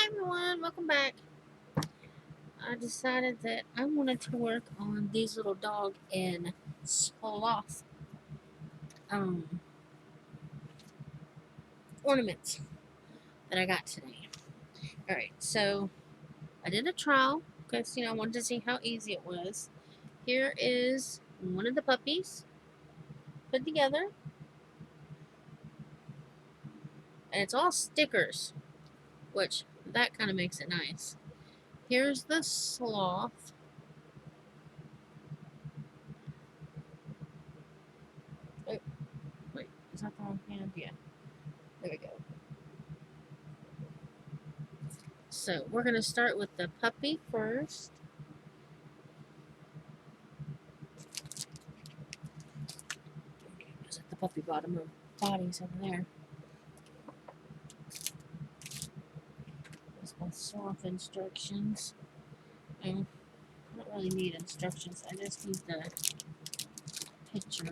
Hi everyone, welcome back. I decided that I wanted to work on these little dog and sloth um, ornaments that I got today. Alright, so I did a trial because I wanted to see how easy it was. Here is one of the puppies put together, and it's all stickers, which that kind of makes it nice. Here's the sloth. Oh, wait, is that the wrong hand? Yeah, there we go. So we're going to start with the puppy first. Is it the puppy bodies over there? There's my sloth instructions. I don't really need instructions. I just need the picture.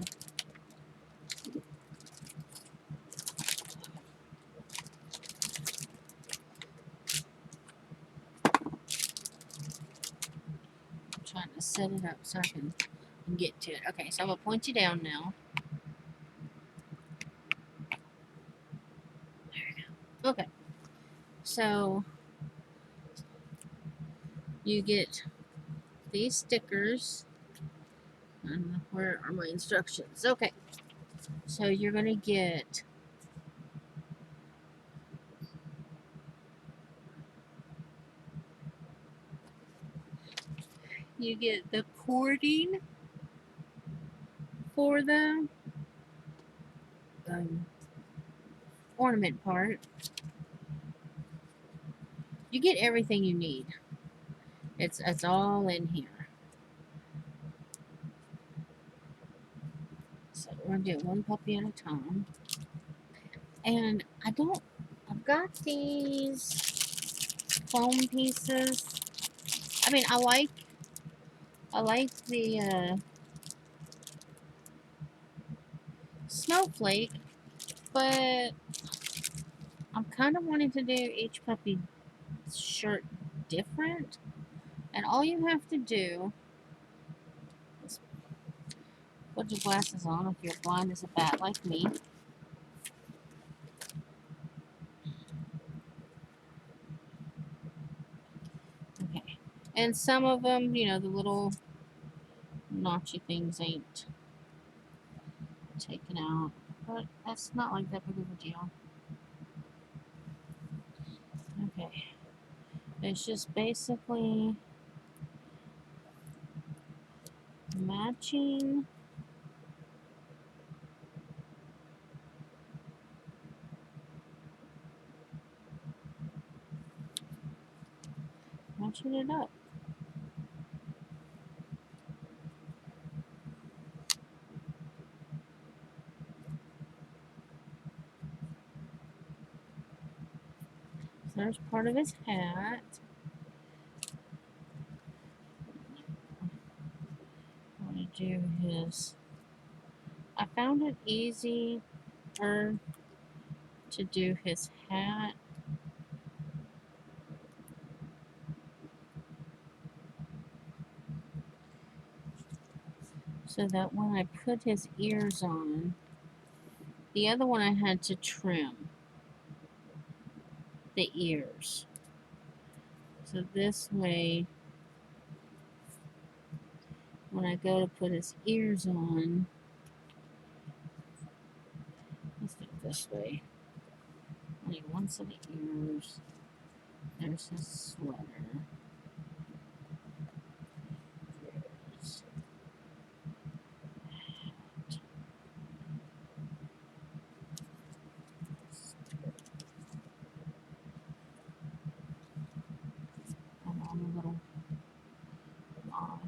I'm trying to set it up so I can get to it. Okay, so I'm going to point you down now. There we go. Okay, so you get these stickers. And where are my instructions? Okay, so you're going to get the cording for the ornament part. You get everything you need. It's all in here. So we're gonna do one puppy at a time. And I've got these foam pieces. I mean, I like the snowflake, but I'm kind of wanting to do each puppy shirt different. And all you have to do is put your glasses on if you're blind as a bat like me. Okay. And some of them, the little notchy things ain't taken out. But that's not like that big of a deal. Okay. It's just basically matching it up. So there's part of his hat. I want to do his. I found it easier to do his hat. So that when I put his ears on, the other one I had to trim the ears. So this way, when I go to put his ears on, let's do it this way. I need one set of ears. There's his sweater. There's and on a little odd.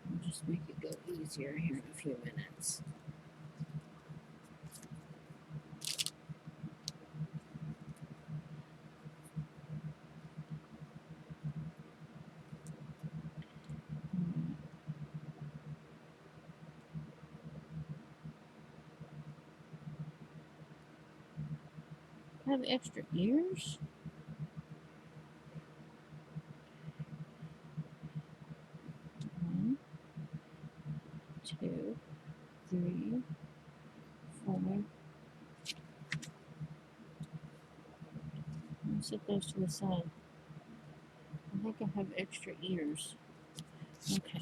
I'll just make it go easier here in a few minutes. have extra ears? One, two, three, four. I'll set those to the side. I think I have extra ears. Okay.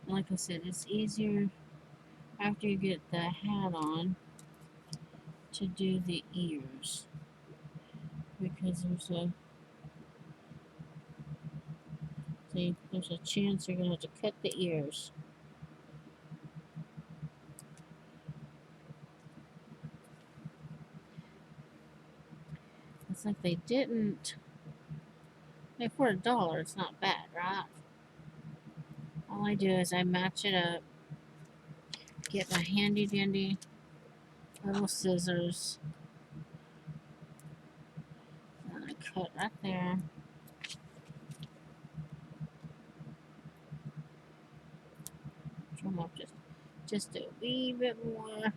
Like I said, it's easier after you get the hat on to do the ears because there's a chance you're gonna have to cut the ears. It's like they didn't. If for $1, it's not bad, right? All I do is I match it up, get my handy dandy little scissors, and I cut right there. Trim off just a wee bit more.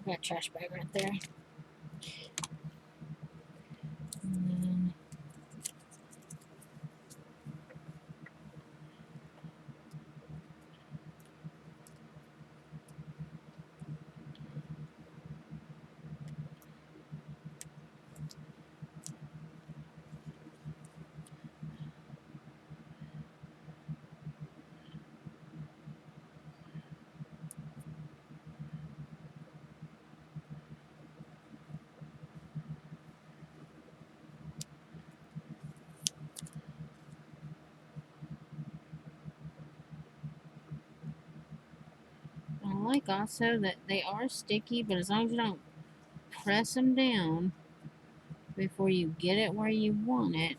Got a trash bag right there. And then I like also that they are sticky, but as long as you don't press them down before you get it where you want it,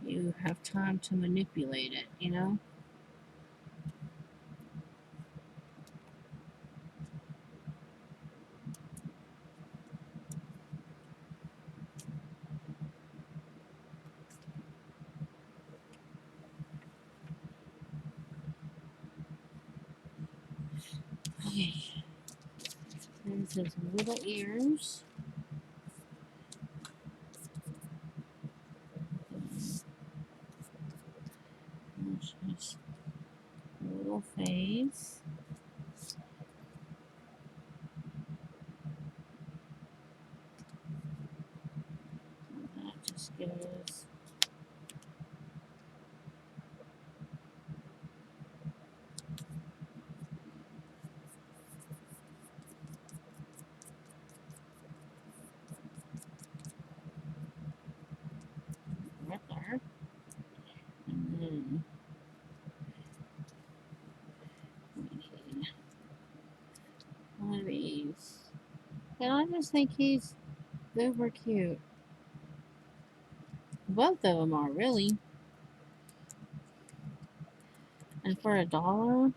you have time to manipulate it, you know? Okay. There's his little ears. There's his little face. And that just goes right there. And then we need one of these. And I just think he's super cute. Both of them are really. And for $1,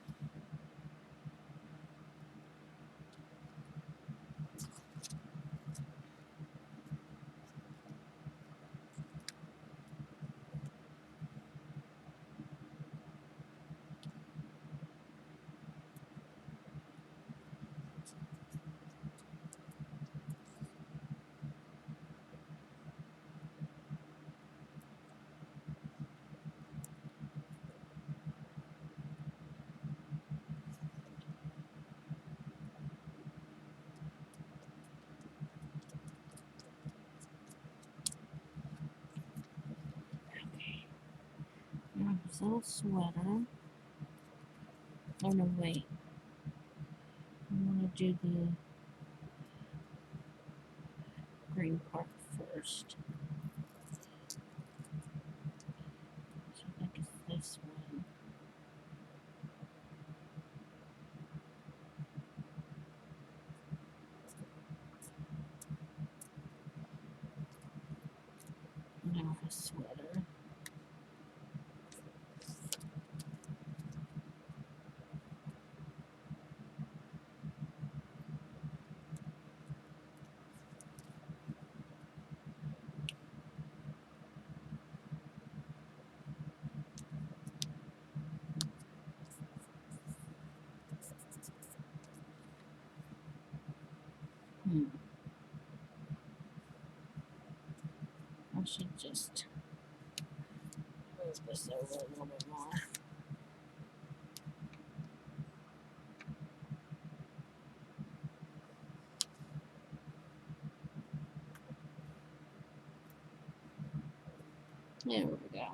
now his little sweater. Oh no, wait. I want to do the green part first. So I think it's this one. Now his sweater. Hmm. I should just move this over a little bit more. There we go.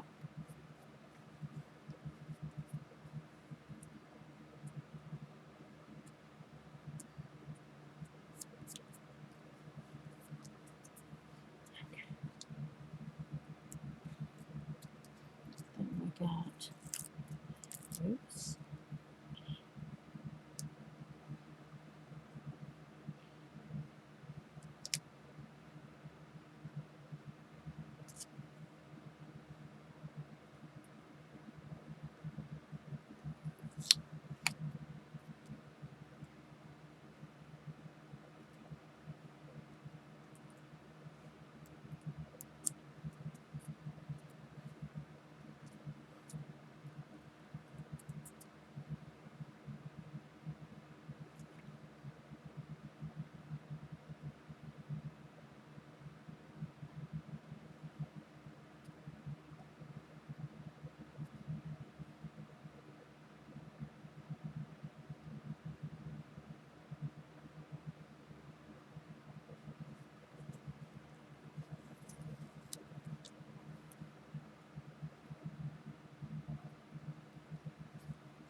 Then we got, oops.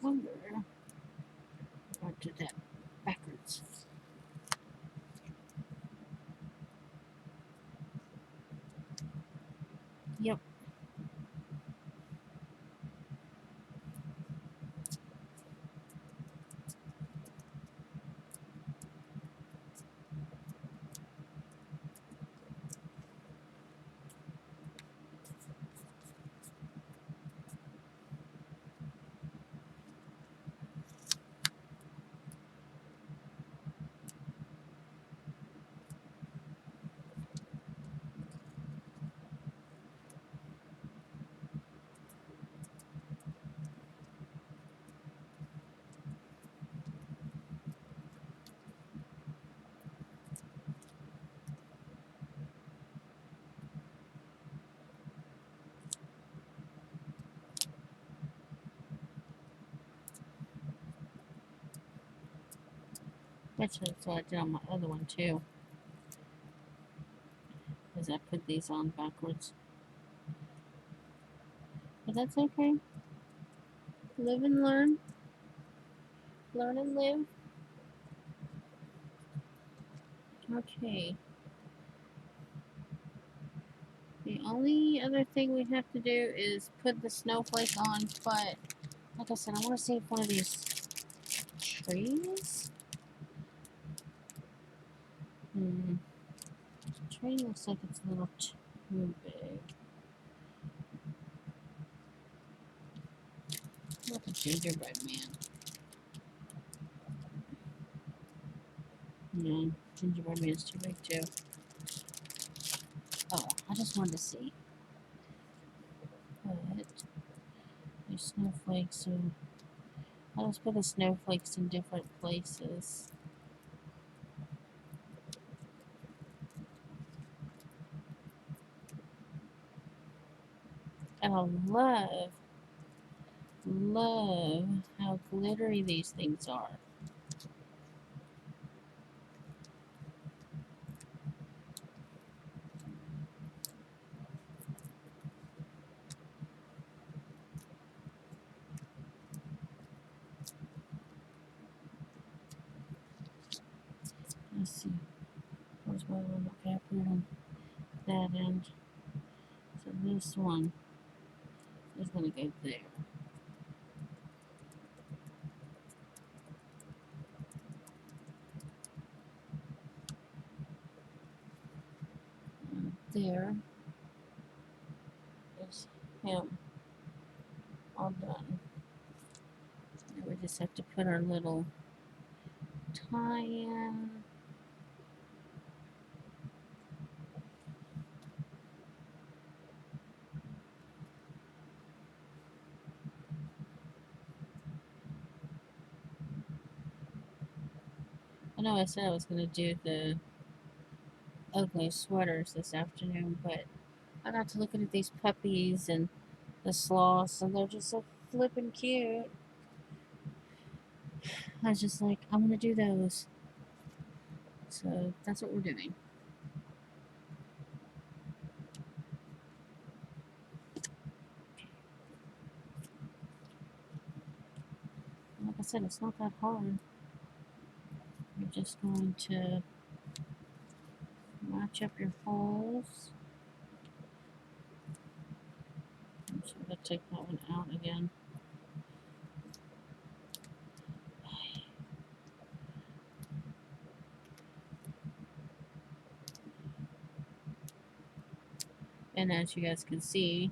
Wonder, or do that backwards. Yep. Actually, that's what I did on my other one too. Is I put these on backwards. But that's okay. Live and learn. Learn and live. Okay. The only other thing we have to do is put the snowflake on, but like I said, I want to see if one of these trees. The tree looks like it's a little too big. Like a gingerbread man. No, gingerbread man is too big too. Oh, I just wanted to see. But there's snowflakes, so I'll just put the snowflakes in different places. And I love how glittery these things are. Let's see. Where's my one? Okay, I put it on that end. So this one is going to go there. And there is him. All done. Now we just have to put our little tie-in. I know I said I was going to do the ugly sweaters this afternoon, but I got to looking at these puppies and the sloths, and they're just so flippin' cute. I was just like, I'm gonna do those. So that's what we're doing. Like I said, it's not that hard. You're just going to match up your holes. I'm just going to take that one out again. And as you guys can see,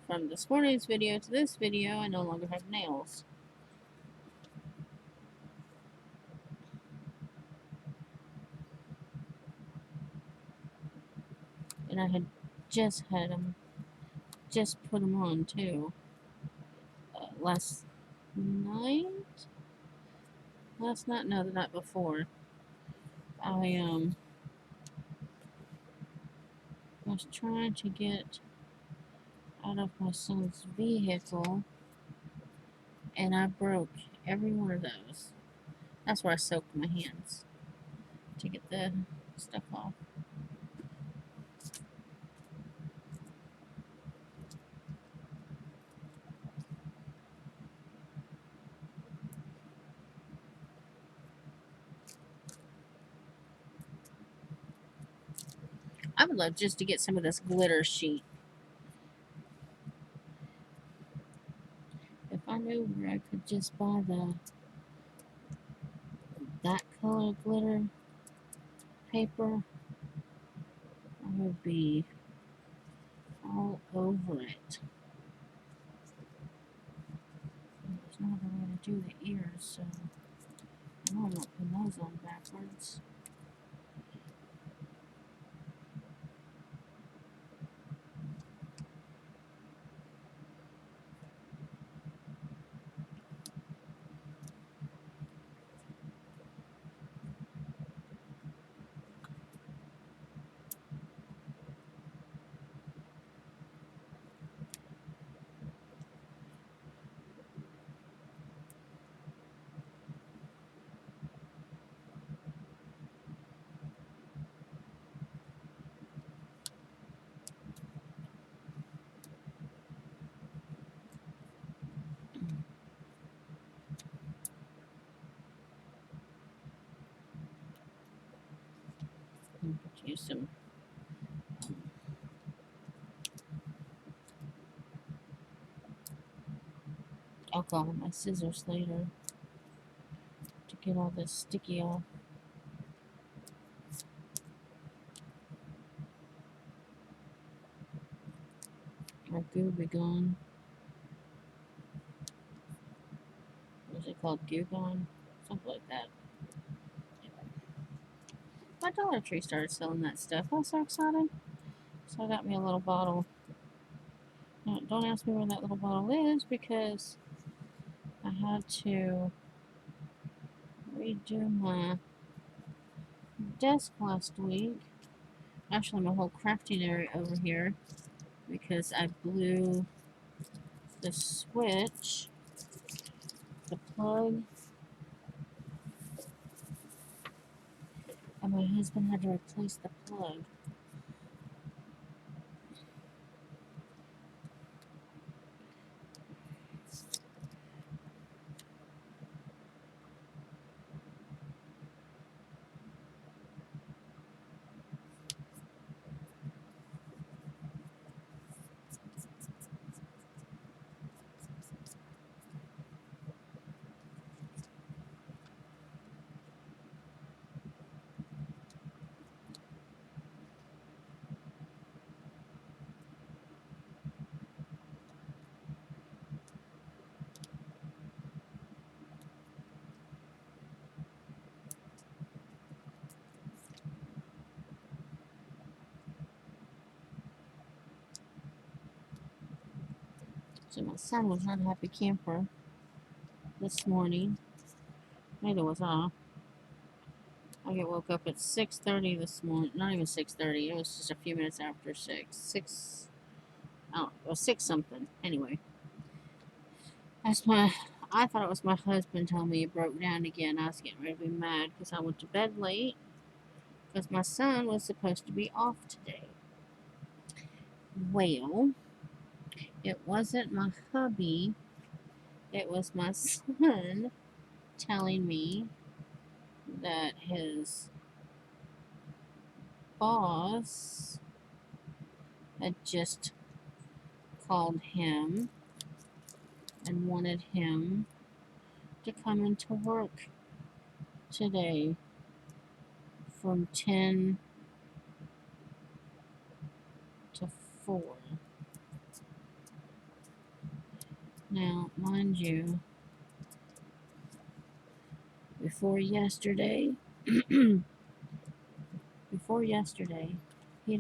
from this morning's video to this video, I no longer have nails. And I had just put them on too. Last night? No, the night before. I was trying to get out of my son's vehicle, and I broke every one of those. That's where I soaked my hands to get the stuff off. I would love just to get some of this glitter sheet. If I knew where I could just buy that color glitter paper, I would be all over it. There's no other way to do the ears, so I know I'm not putting those on backwards. Use some alcohol with my scissors later to get all this sticky off. Our goo be gone. What is it called? Goo gone? Something like that. My Dollar Tree started selling that stuff. I was so excited. So I got me a little bottle. Now, don't ask me where that little bottle is because I had to redo my desk last week. Actually, my whole crafting area over here because I blew the switch, the plug, and my husband had to replace the plug. So my son was not a happy camper this morning. Neither was I. I get woke up at 6:30 this morning. Not even 6:30. It was just a few minutes after 6. 6. Oh, it was 6 something. Anyway, that's my. I thought it was my husband telling me he broke down again. I was getting ready to be mad because I went to bed late because my son was supposed to be off today. Well, it wasn't my hubby. It was my son telling me that his boss had just called him and wanted him to come into work today from 10 to 4. Now, mind you, before yesterday, he'd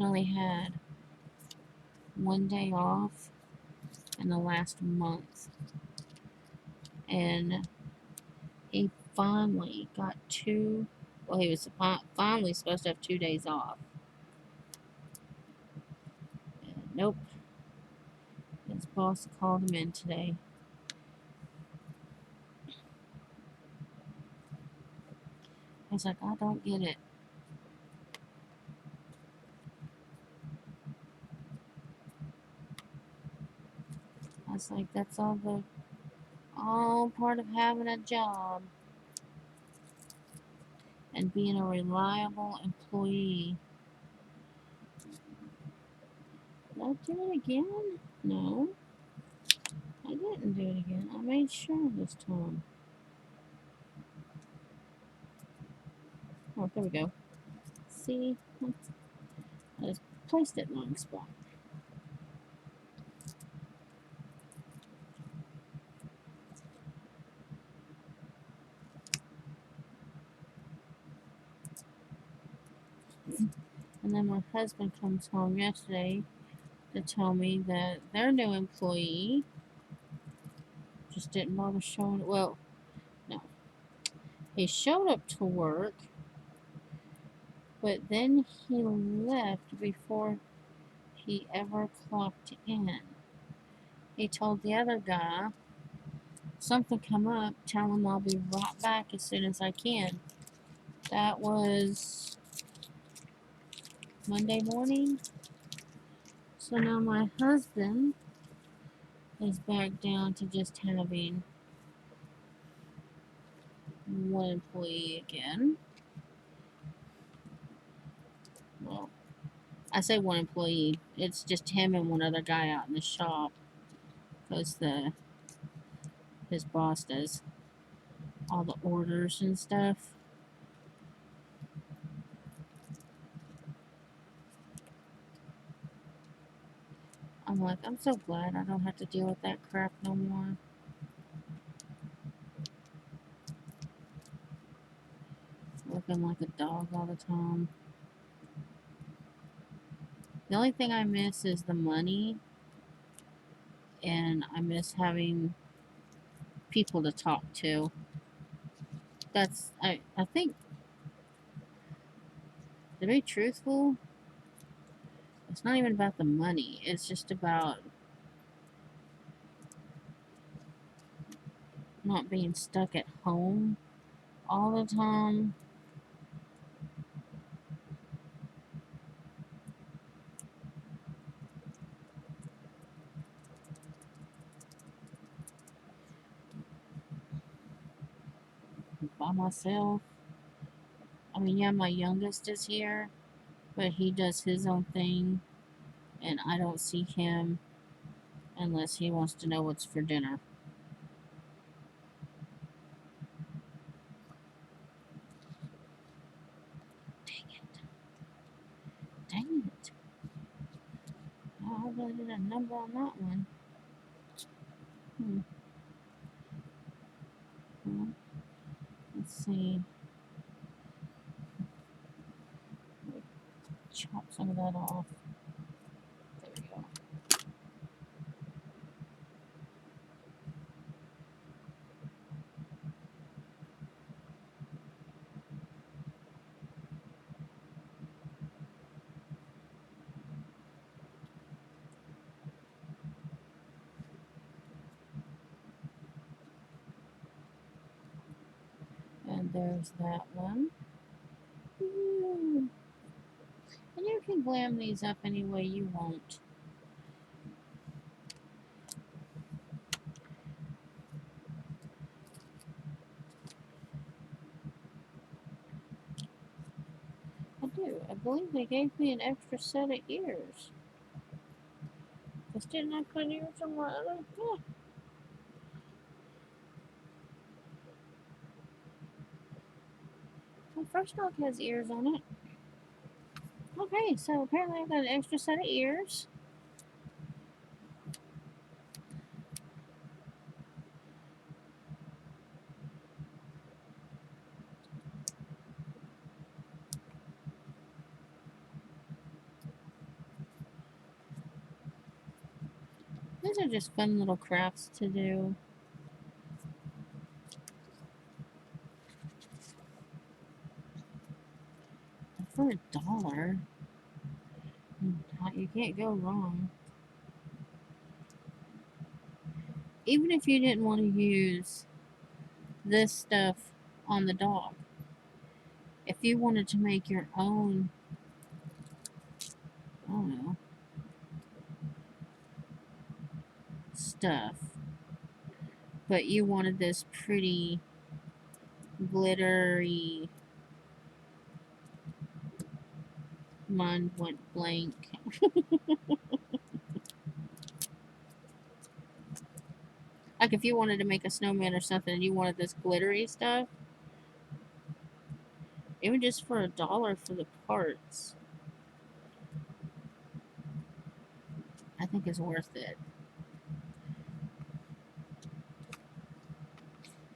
only had 1 day off in the last month. And he finally got 2. Well, he was finally supposed to have 2 days off. And nope. His boss called him in today. I was like, I don't get it. I was like, that's all part of having a job and being a reliable employee. Did I do it again? No, I didn't do it again. I made sure this time. Oh, there we go. See? I just placed it in the wrong spot. And then my husband comes home yesterday to tell me that their new employee just didn't bother showing. Well, no. He showed up to work, but then he left before he ever clocked in. He told the other guy, something come up, tell him I'll be right back as soon as I can. That was Monday morning. So now my husband is back down to just having one employee again. Well, I say one employee. It's just him and one other guy out in the shop because his boss does all the orders and stuff. I'm like, I'm so glad I don't have to deal with that crap no more. Looking like a dog all the time. The only thing I miss is the money, and I miss having people to talk to. I think, to be truthful, it's not even about the money. It's just about not being stuck at home all the time. By myself. I mean, yeah, my youngest is here, but he does his own thing, and I don't see him unless he wants to know what's for dinner. Dang it. Dang it. Oh, I really did a number on that one. Well, let's see. Chop some of that off. There we go. There's that one. Ooh. And you can glam these up any way you want. I do. I believe they gave me an extra set of ears. Because didn't I put ears on my other? Yeah. My first dog has ears on it. Okay, so apparently I got an extra set of ears. These are just fun little crafts to do. For $1, you can't go wrong. Even if you didn't want to use this stuff on the dog, if you wanted to make your own, I don't know, stuff, but you wanted this pretty glittery, mine went blank. Like if you wanted to make a snowman or something and you wanted this glittery stuff, even just for $1 for the parts, I think is worth it.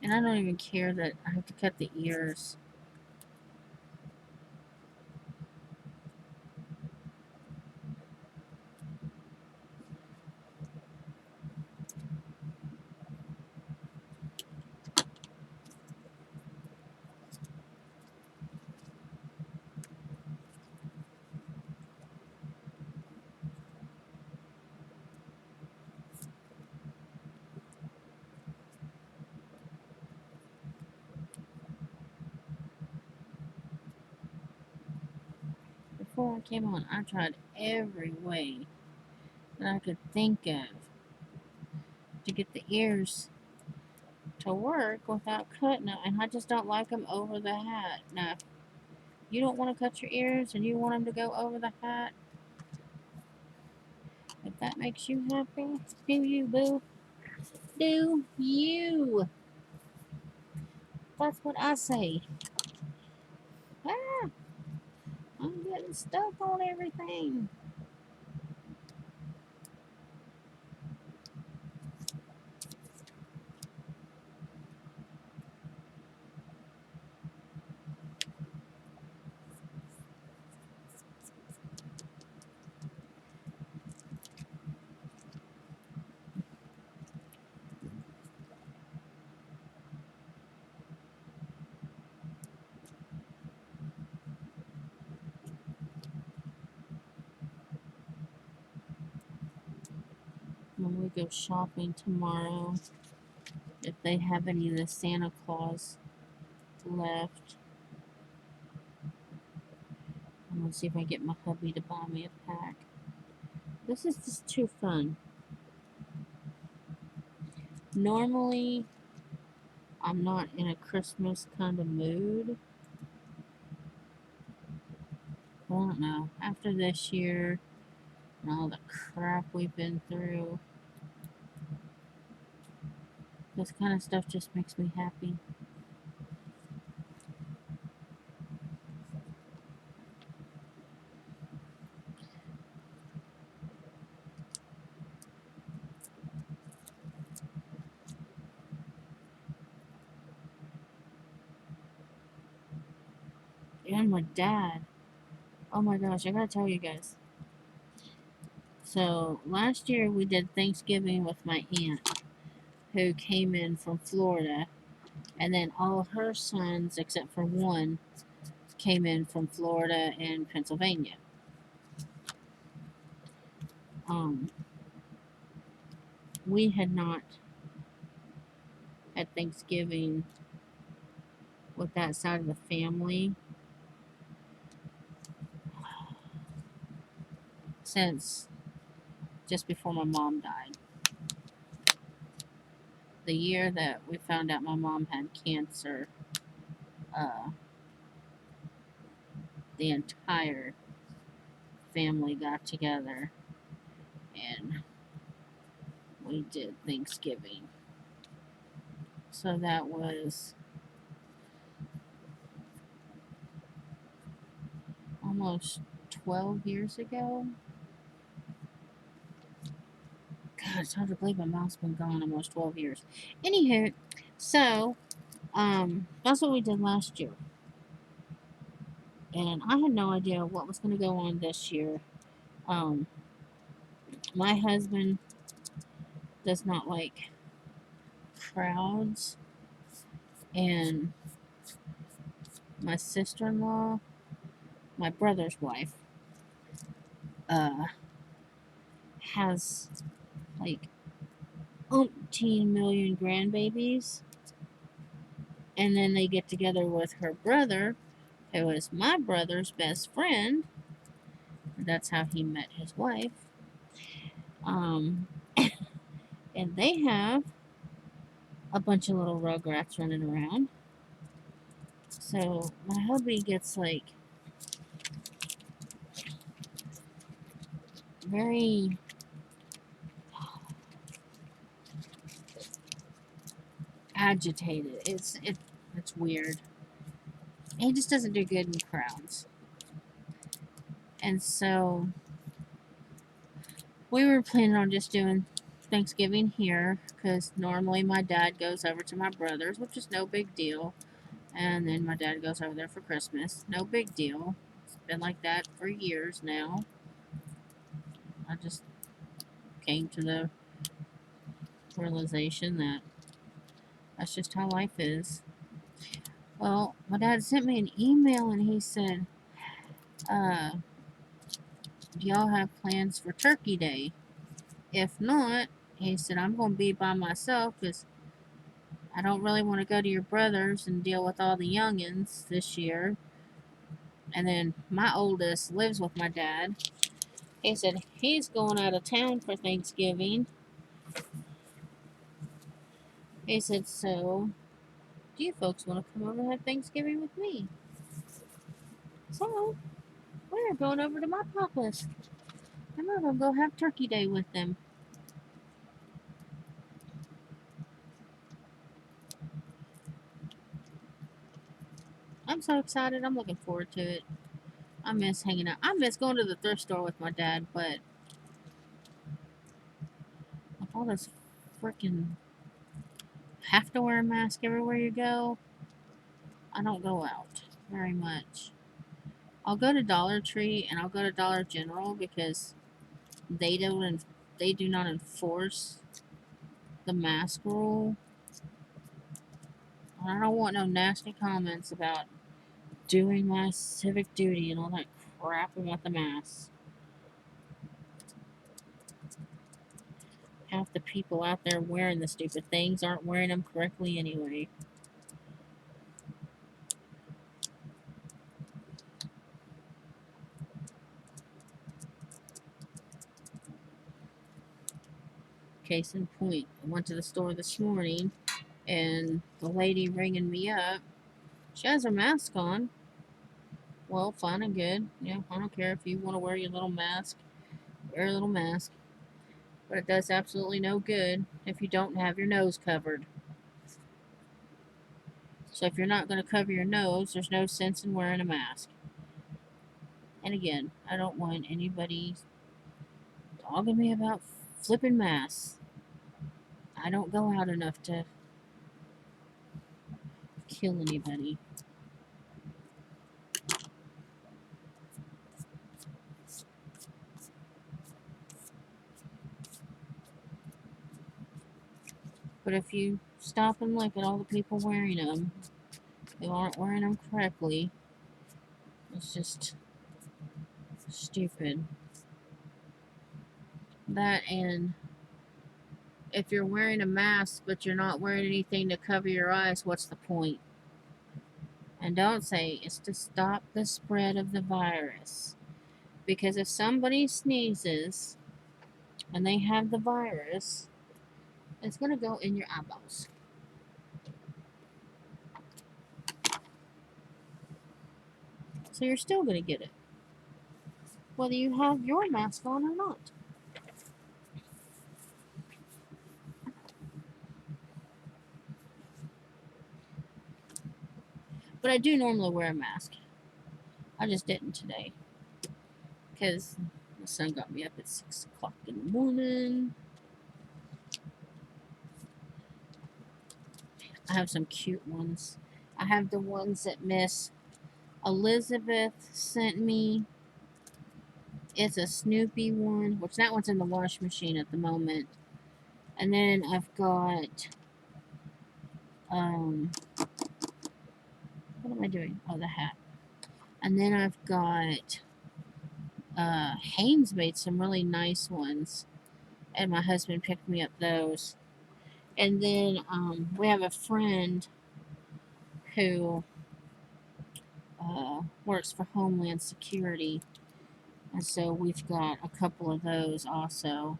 And I don't even care that I have to cut the ears. Before I came on, I tried every way that I could think of to get the ears to work without cutting them, and I just don't like them over the hat. Now, if you don't want to cut your ears and you want them to go over the hat, if that makes you happy, do you, boo? Do you? That's what I say. Ah, I'm getting stuck on everything. When we go shopping tomorrow, if they have any of the Santa Claus left, I'm gonna see if I get my hubby to buy me a pack. This is just too fun. Normally, I'm not in a Christmas kind of mood. I don't know. After this year and all the crap we've been through, this kind of stuff just makes me happy. And my dad. Oh my gosh, I gotta tell you guys. So, last year we did Thanksgiving with my aunt who came in from Florida, and then all her sons, except for one, came in from Florida and Pennsylvania. Um, we had not had Thanksgiving with that side of the family since just before my mom died. The year that we found out my mom had cancer, uh, the entire family got together and we did Thanksgiving. So that was almost 12 years ago. God, it's hard to believe my mom's been gone almost 12 years. Anywho, so, that's what we did last year. And I had no idea what was going to go on this year. Um, my husband does not like crowds, and my sister-in-law, my brother's wife, uh, has like umpteen million grandbabies, and then they get together with her brother, who is my brother's best friend. That's how he met his wife. Um, and they have a bunch of little rugrats running around. So my hubby gets like very agitated. It's weird. He just doesn't do good in crowds. And so we were planning on just doing Thanksgiving here because normally my dad goes over to my brother's, which is no big deal. And then my dad goes over there for Christmas. No big deal. It's been like that for years now. I just came to the realization that that's just how life is. Well, my dad sent me an email and he said, do y'all have plans for Turkey Day? If not, he said, I'm going to be by myself because I don't really want to go to your brother's and deal with all the youngins this year. And then my oldest lives with my dad. He said he's going out of town for Thanksgiving. He said, so do you folks want to come over and have Thanksgiving with me? So we're going over to my papa's. And we're going to go have Turkey Day with them. I'm so excited. I'm looking forward to it. I miss hanging out. I miss going to the thrift store with my dad, but with all this freaking have to wear a mask everywhere you go, I don't go out very much. I'll go to Dollar Tree and I'll go to Dollar General because they don't they do not enforce the mask rule. I don't want no nasty comments about doing my civic duty and all that crap about the mask. Half the people out there wearing the stupid things aren't wearing them correctly anyway. Case in point, I went to the store this morning and the lady ringing me up, she has her mask on. Well, fine and good. Yeah, I don't care if you want to wear your little mask, wear a little mask. But it does absolutely no good if you don't have your nose covered. So if you're not going to cover your nose, there's no sense in wearing a mask. And again, I don't want anybody dogging me about flipping masks. I don't go out enough to kill anybody. But if you stop and look at all the people wearing them, who aren't wearing them correctly, it's just stupid. That, and if you're wearing a mask but you're not wearing anything to cover your eyes, what's the point? And don't say it's to stop the spread of the virus. Because if somebody sneezes and they have the virus, it's going to go in your eyeballs. So you're still going to get it, whether you have your mask on or not. But I do normally wear a mask. I just didn't today because my son got me up at 6 o'clock in the morning. I have some cute ones. I have the ones that Miss Elizabeth sent me. It's a Snoopy one, which that one's in the wash machine at the moment. And then I've got, what am I doing? Oh, the hat. And then I've got, Hanes made some really nice ones. And my husband picked me up those. And then, we have a friend who, works for Homeland Security. And so we've got a couple of those also.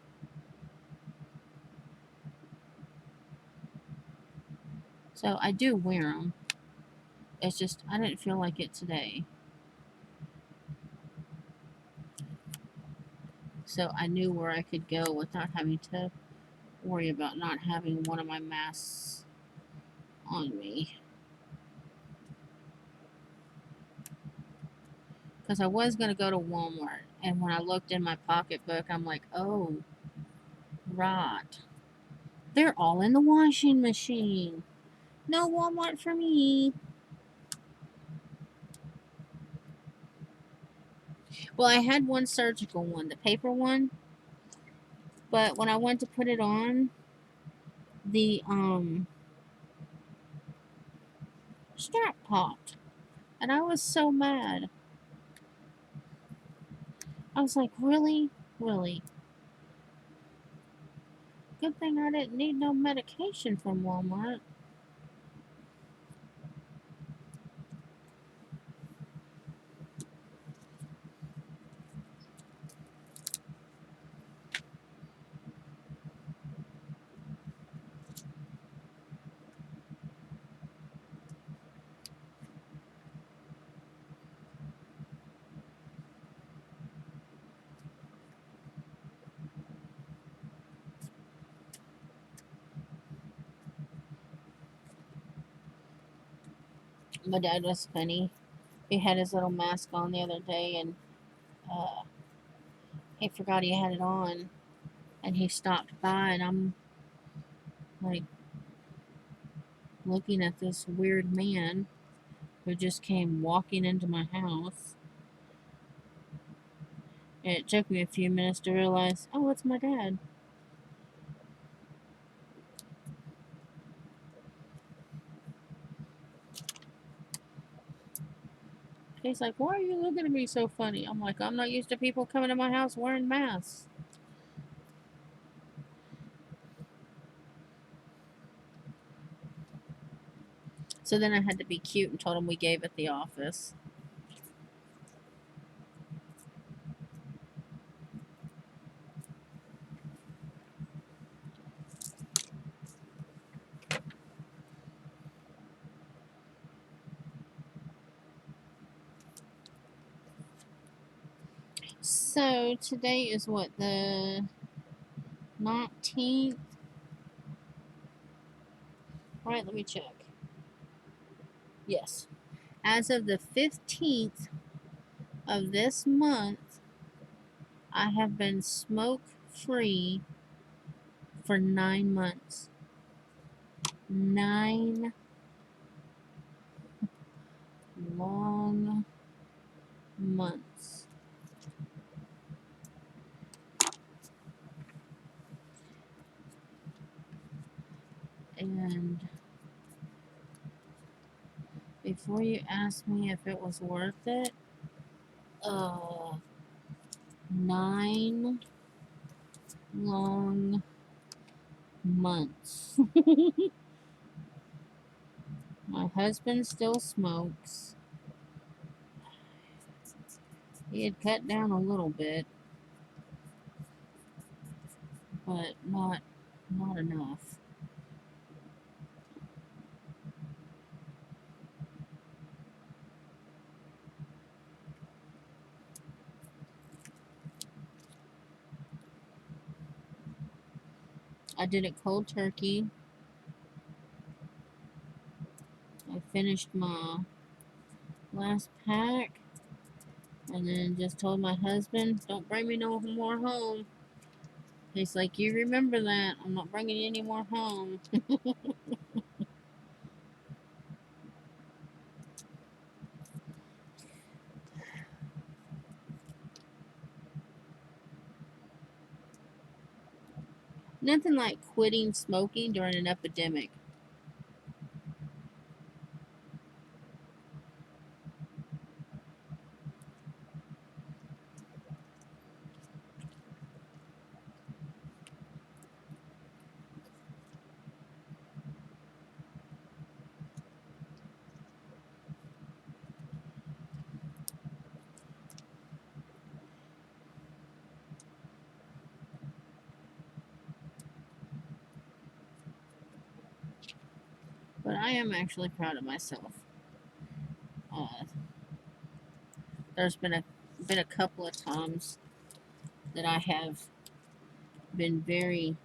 So I do wear them. It's just, I didn't feel like it today. So I knew where I could go without having to worry about not having one of my masks on me. Because I was going to go to Walmart. And when I looked in my pocketbook, I'm like, oh, right. They're all in the washing machine. No Walmart for me. Well, I had one surgical one, the paper one. But when I went to put it on, the strap popped. And I was so mad. I was like, really? Really? Good thing I didn't need no medication from Walmart. My dad was funny. He had his little mask on the other day and uh, he forgot he had it on. And he stopped by and I'm like looking at this weird man who just came walking into my house. And it took me a few minutes to realize, oh, it's my dad. He's like, why are you looking at me so funny? I'm like, I'm not used to people coming to my house wearing masks. So then I had to be cute and told him we gave at the office. So today is what, the 19th? Alright, let me check. Yes. As of the 15th of this month, I have been smoke free for 9 months. 9 long months. And before you ask me if it was worth it, 9 long months. My husband still smokes. He had cut down a little bit, but not enough. I did it cold turkey. I finished my last pack and then just told my husband, don't bring me no more home. He's like, you remember that. I'm not bringing any more home. Nothing like quitting smoking during an epidemic. But I am actually proud of myself. Uh, there's been a couple of times that I have been very,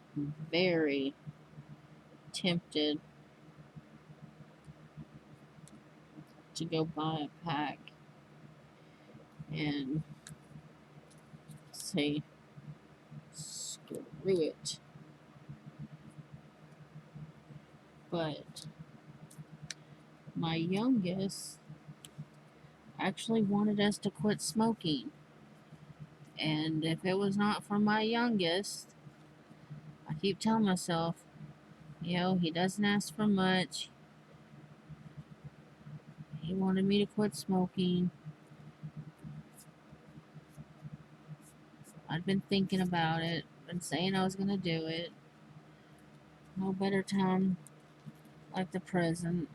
very tempted to go buy a pack and say, screw it. But my youngest actually wanted us to quit smoking. And if it was not for my youngest, I keep telling myself, he doesn't ask for much. He wanted me to quit smoking. I'd been thinking about it, been saying I was going to do it. No better time like the present.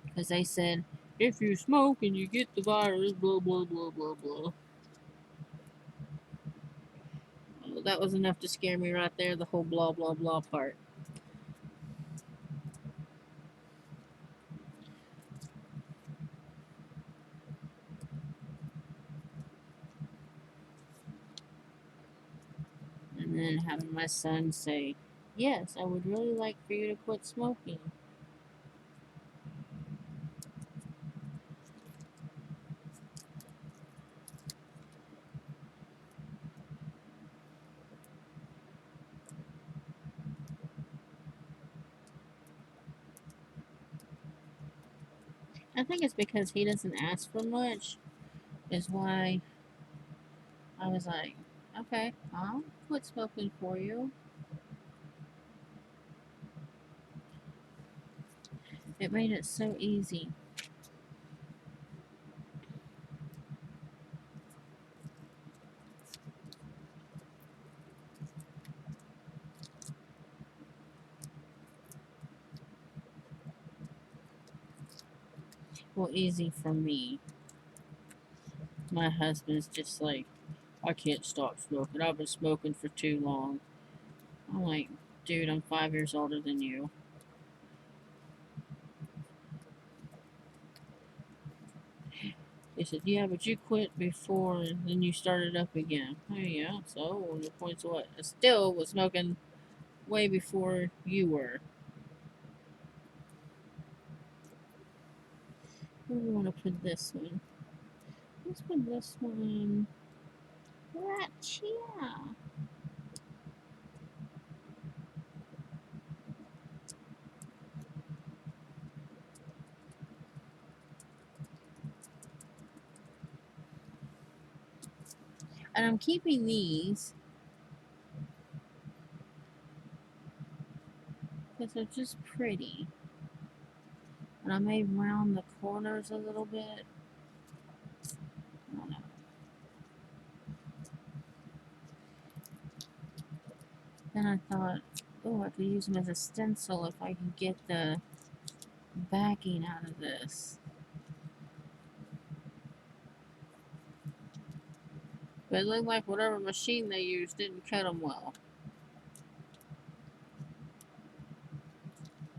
Because they said, if you smoke and you get the virus, blah, blah, blah, blah, blah. Well, that was enough to scare me right there, the whole blah, blah, blah part. And then having my son say, yes, I would really like for you to quit smoking. I think it's because he doesn't ask for much, is why I was like, okay, I'll quit smoking for you. It made it so easy. Well, easy for me. My husband's just like, I can't stop smoking. I've been smoking for too long. I'm like, dude, I'm 5 years older than you. He said, yeah, but you quit before and then you started up again. Oh, yeah, so the point's what? I still was smoking way before you were. Where do we want to put this one? Let's put this one right here. And I'm keeping these because they're just pretty. And I may round the corners a little bit. I don't know. Then I thought, Oh, I could use them as a stencil if I can get the backing out of this. But it looked like whatever machine they used didn't cut them well.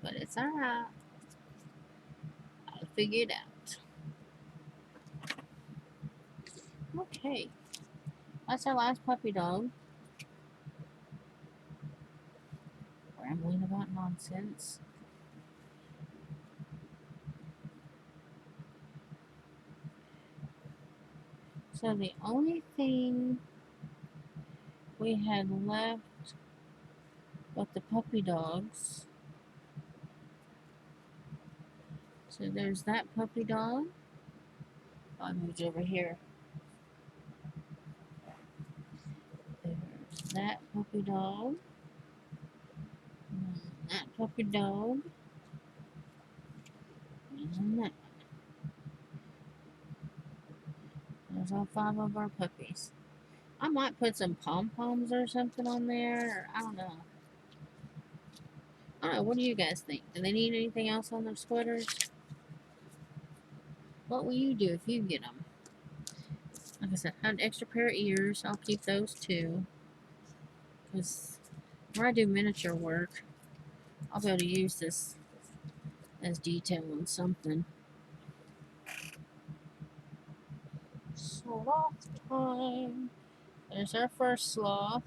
But it's alright. I'll figure it out. Okay. That's our last puppy dog. Rambling about nonsense. So the only thing we had left with the puppy dogs. So there's that puppy dog. I'll move over here. There's that puppy dog. And that puppy dog. And that. There's all 5 of our puppies. I might put some pom-poms or something on there. I don't know. I don't know. What do you guys think? Do they need anything else on their sweaters? What will you do if you get them? Like I said, I have an extra pair of ears. I'll keep those too. Because when I do miniature work, I'll be able to use this as detail on something. Sloth time. There's our first sloth.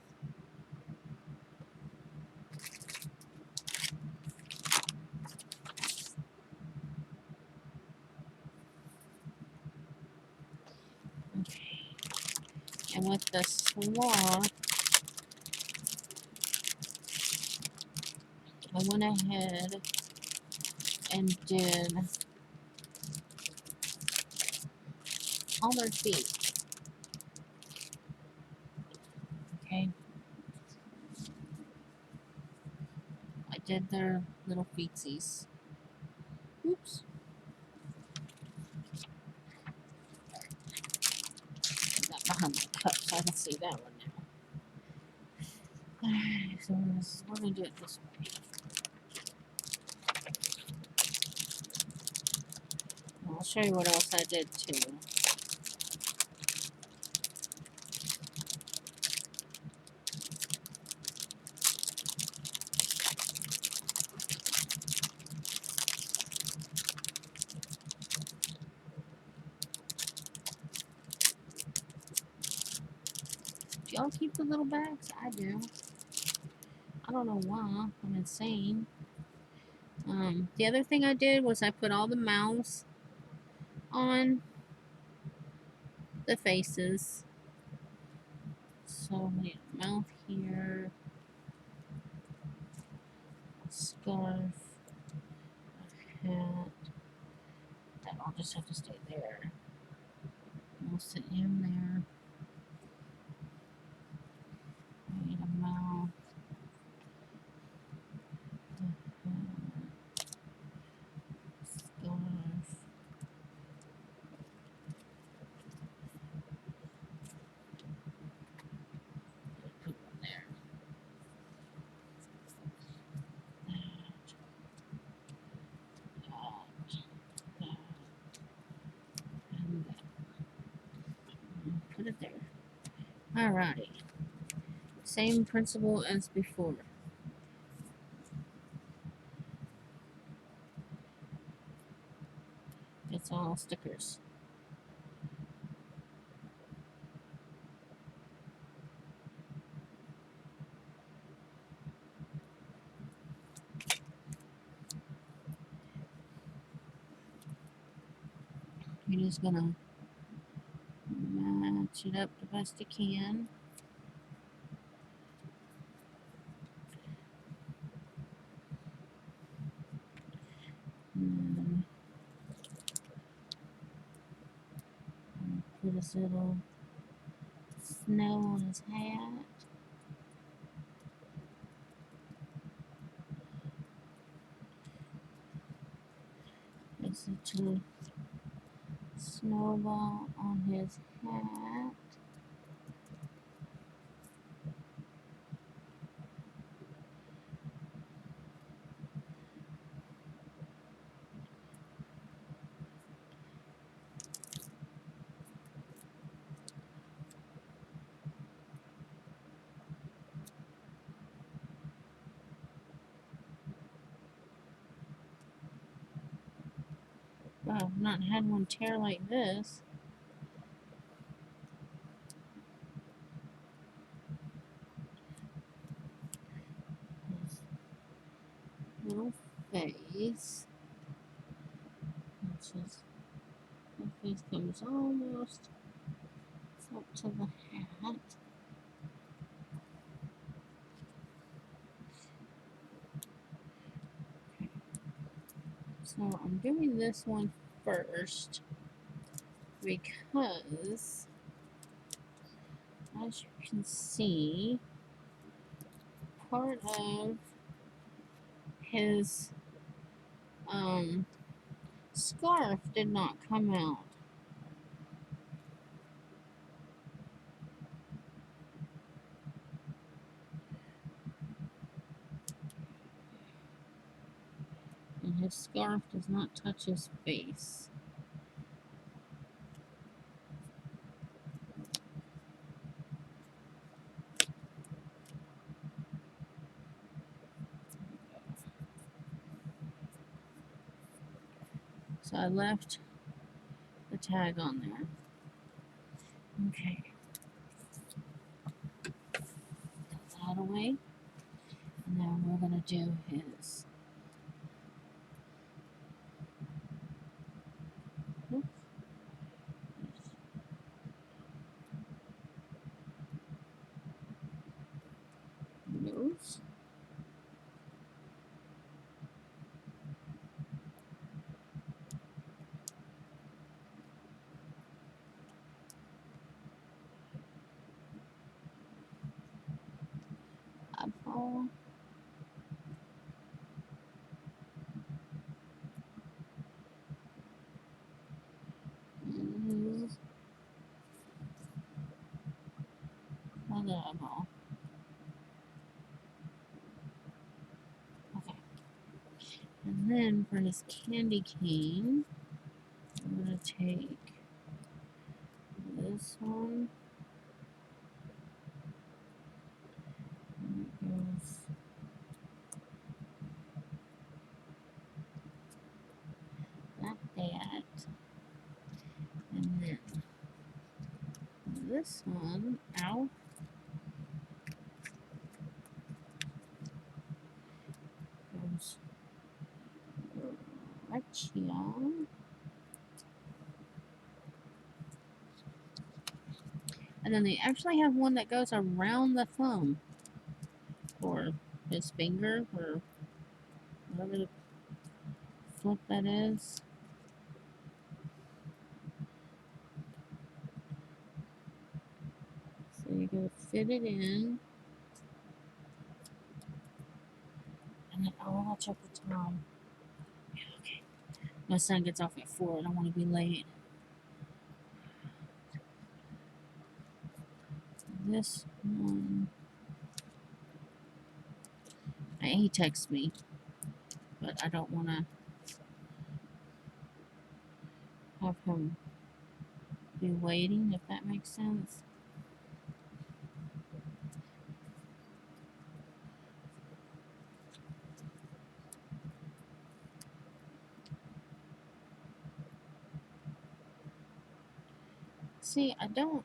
Okay. And with the sloth, I went ahead and did all their feet. Okay. I did their little feetsies. Oops. I got behind my cup so I can see that one now. Alright, so we're going to do it this way. I'll show you what else I did too. Do y'all keep the little bags? I do. I don't know why. I'm insane. The other thing I did was I put all the mouths on the faces. So we need a mouth here, a scarf, a hat. That'll just have to stay there. We'll sit him there. We need a mouth. A hat, scarf. Put one there. That, and that. Put it there. Alrighty. Same principle as before. It's all stickers. You're just gonna match it up the best you can. And put his little snow on his hat. It's a little snowball on his hat. I've not had one tear like this. His little face, which is, the face comes almost up to the hat. Okay. So I'm doing this one first because, as you can see, part of his scarf did not come out. And his scarf does not touch his face. So I left the tag on there. Okay. Put that away. And now we're going to do his. Oops. Nose. Eyeball. Another eyeball. Okay. And then for his candy cane, I'm going to take this one. And it goes like that. And then this one, ow, goes right here. And then they actually have one that goes around the thumb, or his finger, or whatever the flip that is. So you go fit it in. And then, oh, I'll check the time. Yeah, okay. My son gets off at 4 and I want to be late. This one, he texts me, but I don't want to have him be waiting, if that makes sense. See, I don't,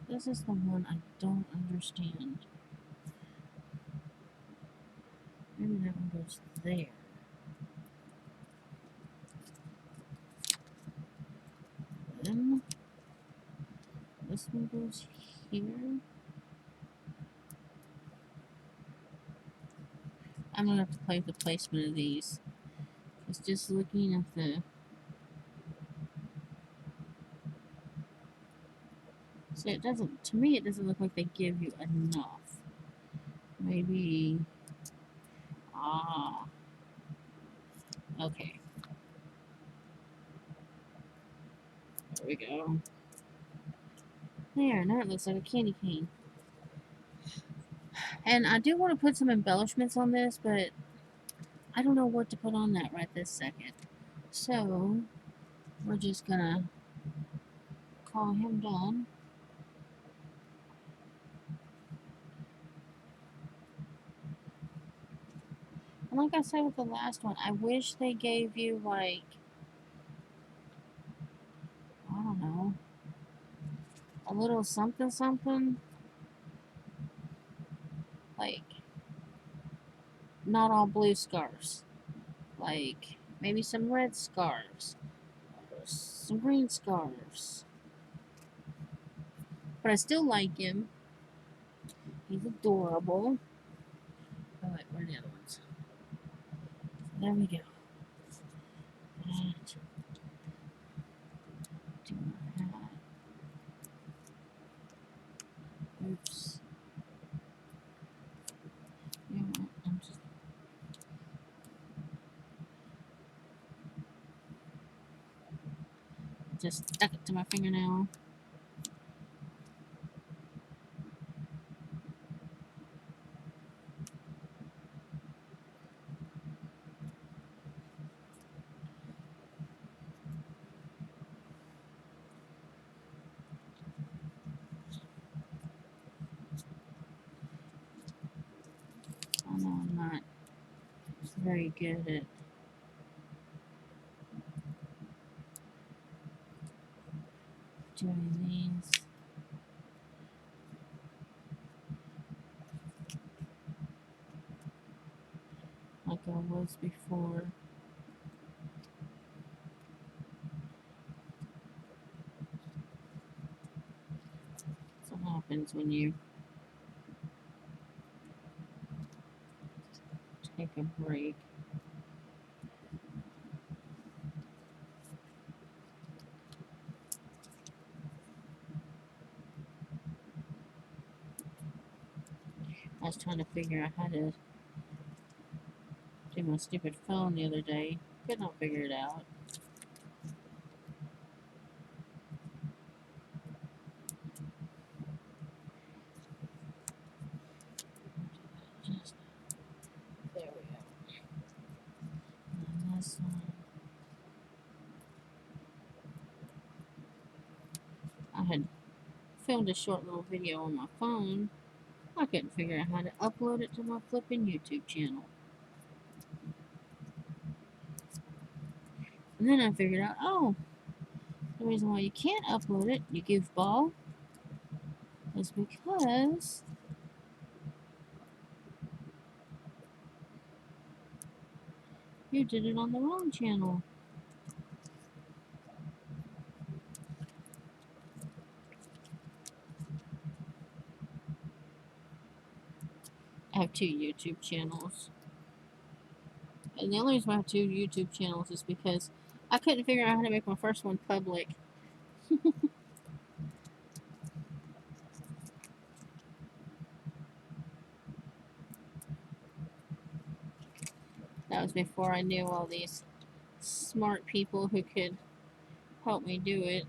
this is the one I don't understand. Maybe that one goes there. Then this one goes here. I'm gonna have to play with the placement of these. It's just looking at the. So it doesn't, to me, it doesn't look like they give you enough. Maybe. Ah. Okay. There we go. There, now it looks like a candy cane. And I do want to put some embellishments on this, but I don't know what to put on that right this second. So, we're just gonna call him done. And like I said with the last one, I wish they gave you, like, a little something something, like not all blue scarves, like maybe some red scarves, or some green scarves. But I still like him. He's adorable. Oh, wait, where are the other ones? There we go. And do my hat. Oops. You know what? I'm just stuck it to my fingernail. I know I'm not very good at doing these. Like I was before. That's what happens when you take a break. I was trying to figure out how to do my stupid phone the other day. Could not figure it out. Just there we go. And this one. I had filmed a short little video on my phone. I couldn't figure out how to upload it to my flipping YouTube channel. And then I figured out, oh, the reason why you can't upload it, you goofball, is because you did it on the wrong channel. I have two YouTube channels. And the only reason I have two YouTube channels is because I couldn't figure out how to make my first one public. That was before I knew all these smart people who could help me do it.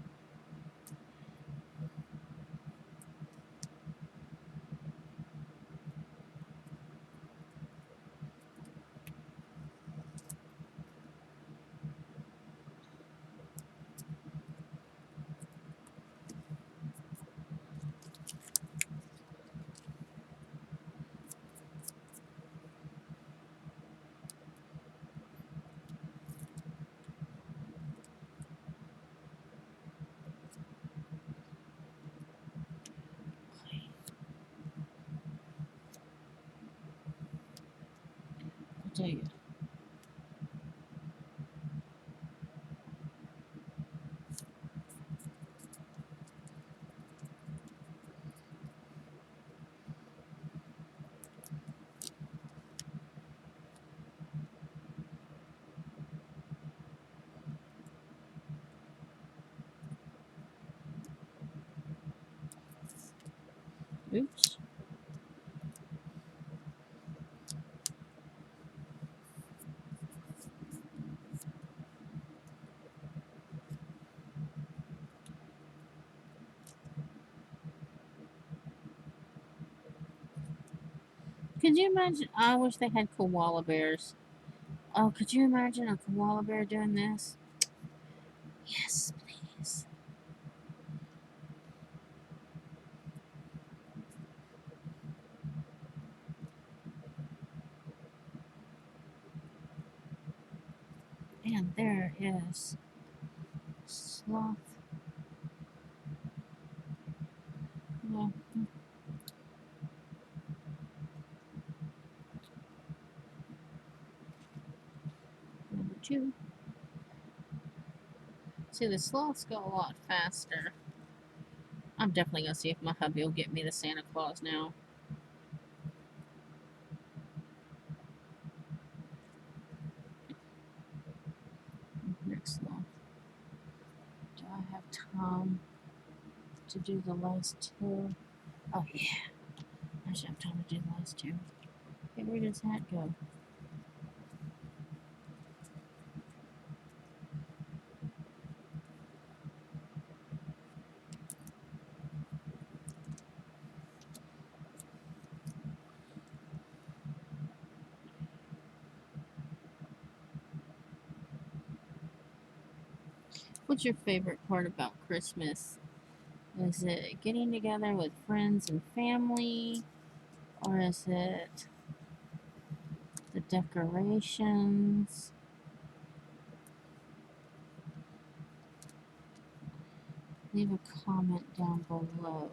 I'll tell you. Oops. Could you imagine? I wish they had koala bears. Oh, could you imagine a koala bear doing this? Yes, please. And there is Sloth. choo. See, the sloths go a lot faster. I'm definitely gonna see if my hubby will get me the Santa Claus now. Next sloth. Do I have time to do the last two? Oh yeah, I should have time to do the last two. Hey, where does that go? What's your favorite part about Christmas? Is it getting together with friends and family? Or is it the decorations? Leave a comment down below.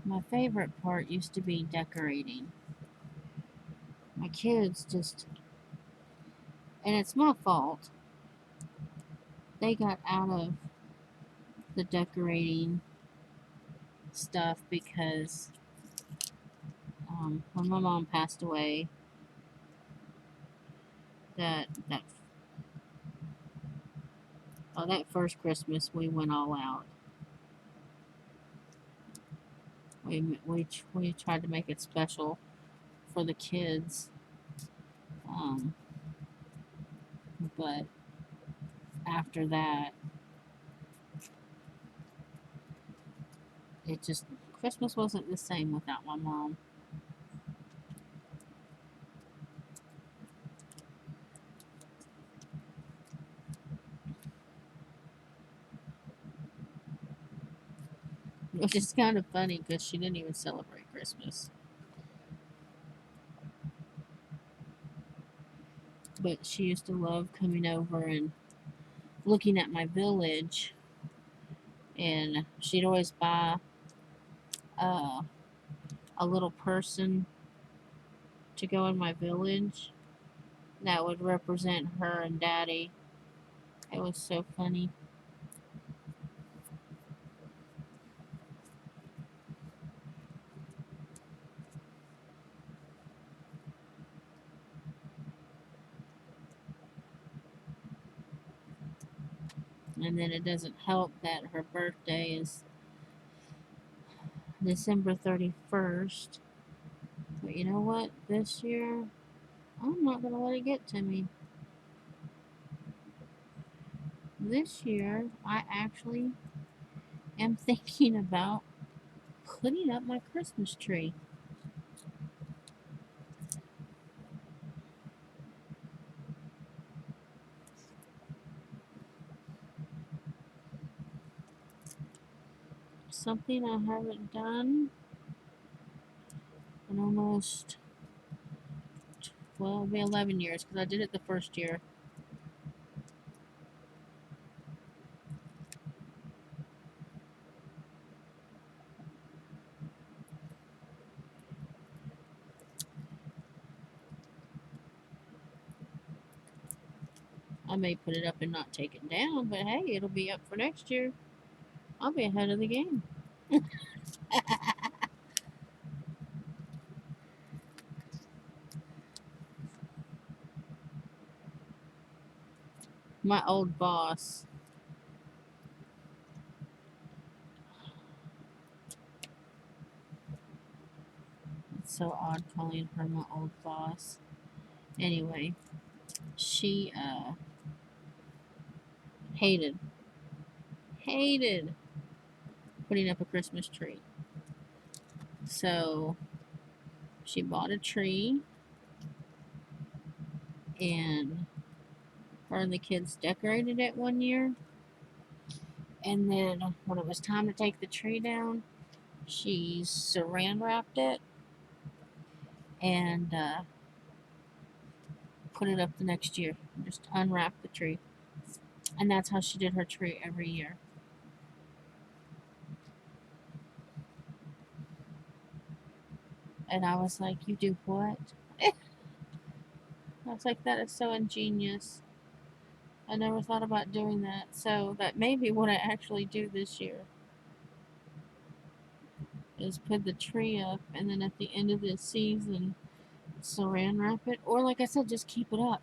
My favorite part used to be decorating. My kids just, and it's my fault, they got out of the decorating stuff because when my mom passed away, that that first Christmas we went all out. We tried to make it special for the kids, um, but after that, it just Christmas wasn't the same without my mom. Which is kind of funny because she didn't even celebrate Christmas. But she used to love coming over and looking at my village, and she'd always buy uh, a little person to go in my village that would represent her and Daddy. It was so funny. And then it doesn't help that her birthday is December 31st. But you know what? This year, I'm not going to let it get to me. This year, I actually am thinking about putting up my Christmas tree. Something I haven't done in almost, well, it'll be 11 years because I did it the first year. I may put it up and not take it down, but hey, it'll be up for next year. I'll be ahead of the game. My old boss. It's so odd calling her my old boss. Anyway, she hated putting up a Christmas tree. So she bought a tree, and her and the kids decorated it one year. And then when it was time to take the tree down, she saran wrapped it and put it up the next year. Just unwrapped the tree. And that's how she did her tree every year. And I was like, "You do what?" I was like, that is so ingenious. I never thought about doing that. So that may be what I actually do this year. Is put the tree up and then at the end of the season saran wrap it. Or like I said, just keep it up.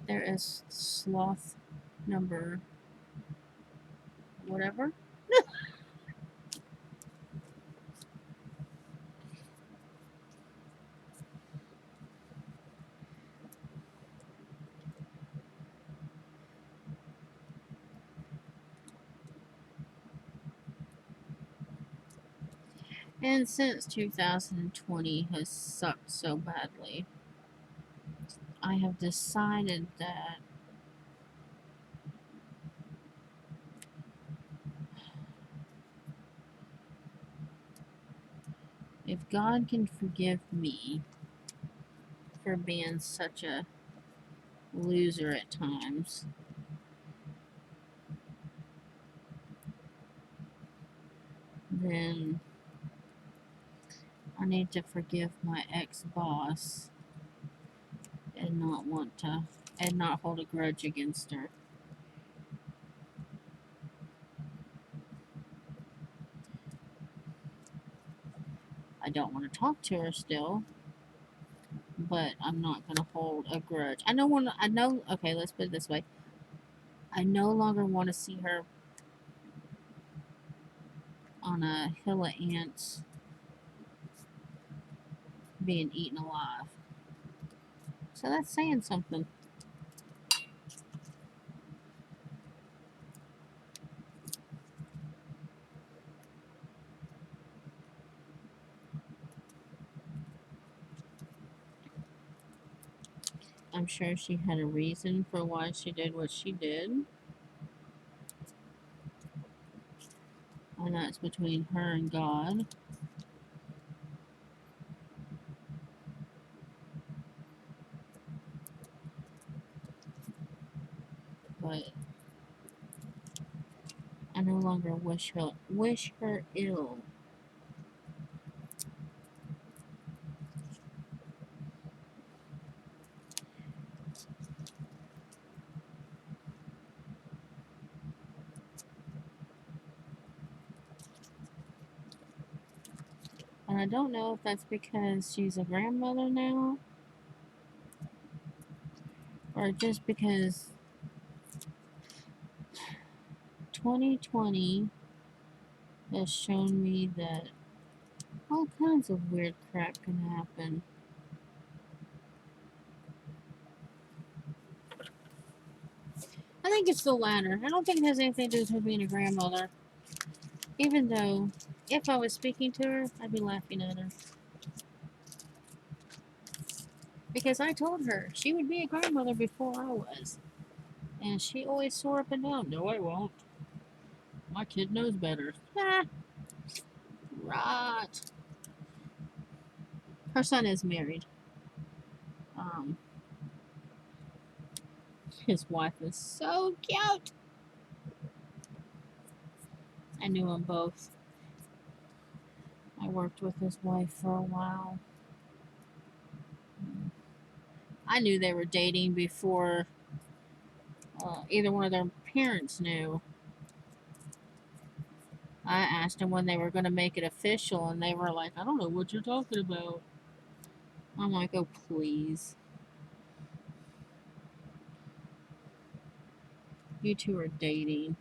There is Sloth number whatever. And since 2020 has sucked so badly, I have decided that if God can forgive me for being such a loser at times, then I need to forgive my ex-boss and not hold a grudge against her. I don't want to talk to her still, but I'm not going to hold a grudge. Okay, let's put it this way. I no longer want to see her on a hill of ants being eaten alive. So that's saying something. I'm sure she had a reason for why she did what she did. And that's between her and God. But I no longer wish her ill. And I don't know if that's because she's a grandmother now, or just because 2020 has shown me that all kinds of weird crap can happen. I think it's the latter. I don't think it has anything to do with her being a grandmother. Even though, if I was speaking to her, I'd be laughing at her. Because I told her she would be a grandmother before I was. And she always swore up and down, no, I won't. My kid knows better. Ah, right. Her son is married. Um, his wife is so cute. I knew them both. I worked with his wife for a while. I knew they were dating before either one of their parents knew. I asked them when they were going to make it official, and they were like, I don't know what you're talking about. I'm like, oh, please. You two are dating.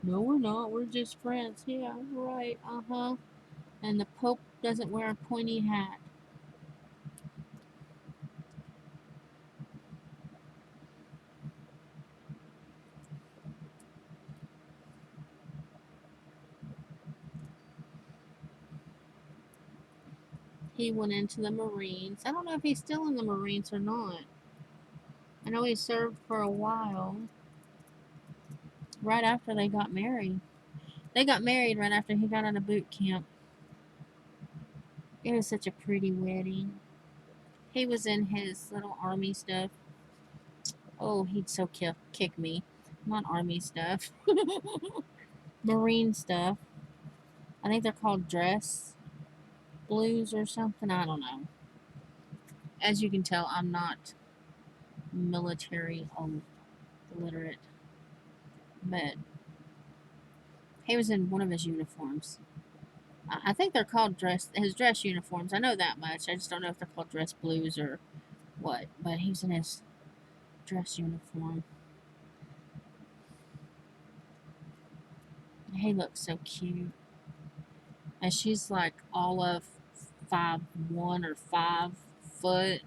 No, we're not. We're just friends. Yeah, right. Uh-huh. And the Pope doesn't wear a pointy hat. He went into the Marines. I don't know if he's still in the Marines or not. I know he served for a while. Right after they got married. They got married right after he got out of boot camp. It was such a pretty wedding. He was in his little army stuff. Oh, he'd so kick me. Not army stuff. Marine stuff. I think they're called dress. blues or something. I don't know. As you can tell, I'm not military literate, but he was in one of his uniforms. I think they're called his dress uniforms. I know that much. I just don't know if they're called dress blues or what. But he was in his dress uniform. He looks so cute. And she's like all of 5'1" or 5 foot.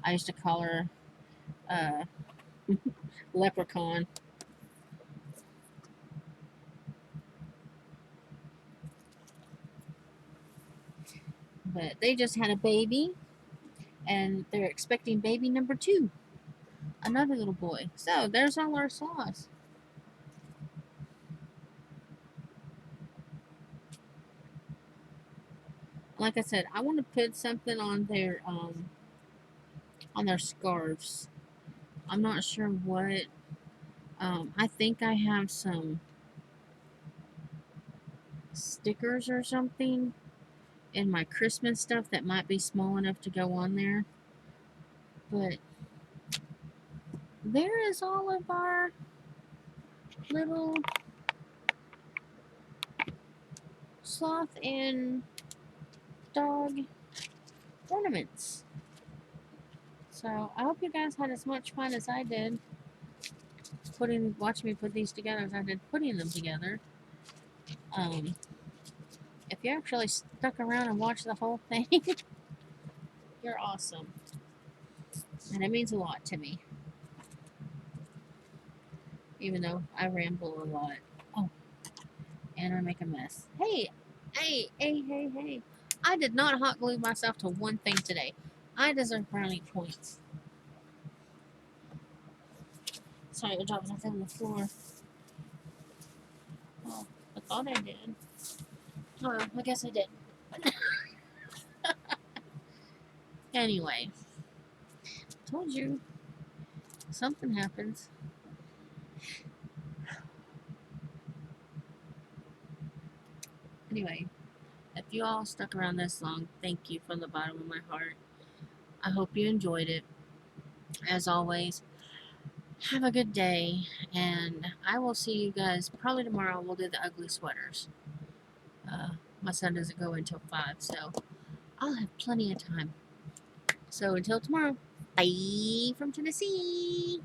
I used to call her uh, Leprechaun. But they just had a baby, and they're expecting baby number 2, another little boy. So there's all our sauce. Like I said, I want to put something on their scarves. I'm not sure what. I think I have some stickers or something in my Christmas stuff that might be small enough to go on there. But there is all of our little sloth and dog ornaments. So I hope you guys had as much fun as I did watching me put these together as I did putting them together. If you actually stuck around and watched the whole thing, you're awesome. And it means a lot to me. Even though I ramble a lot. Oh, and I make a mess. Hey, hey. I did not hot glue myself to one thing today. I deserve brownie points. Sorry, I dropped something on the floor. Oh, I thought I did. Oh, I guess I did. Anyway, told you something happens. Anyway, if you all stuck around this long, thank you from the bottom of my heart. I hope you enjoyed it. As always, have a good day, and I will see you guys probably tomorrow. We'll do the ugly sweaters. My son doesn't go until 5, so I'll have plenty of time. So until tomorrow, bye from Tennessee.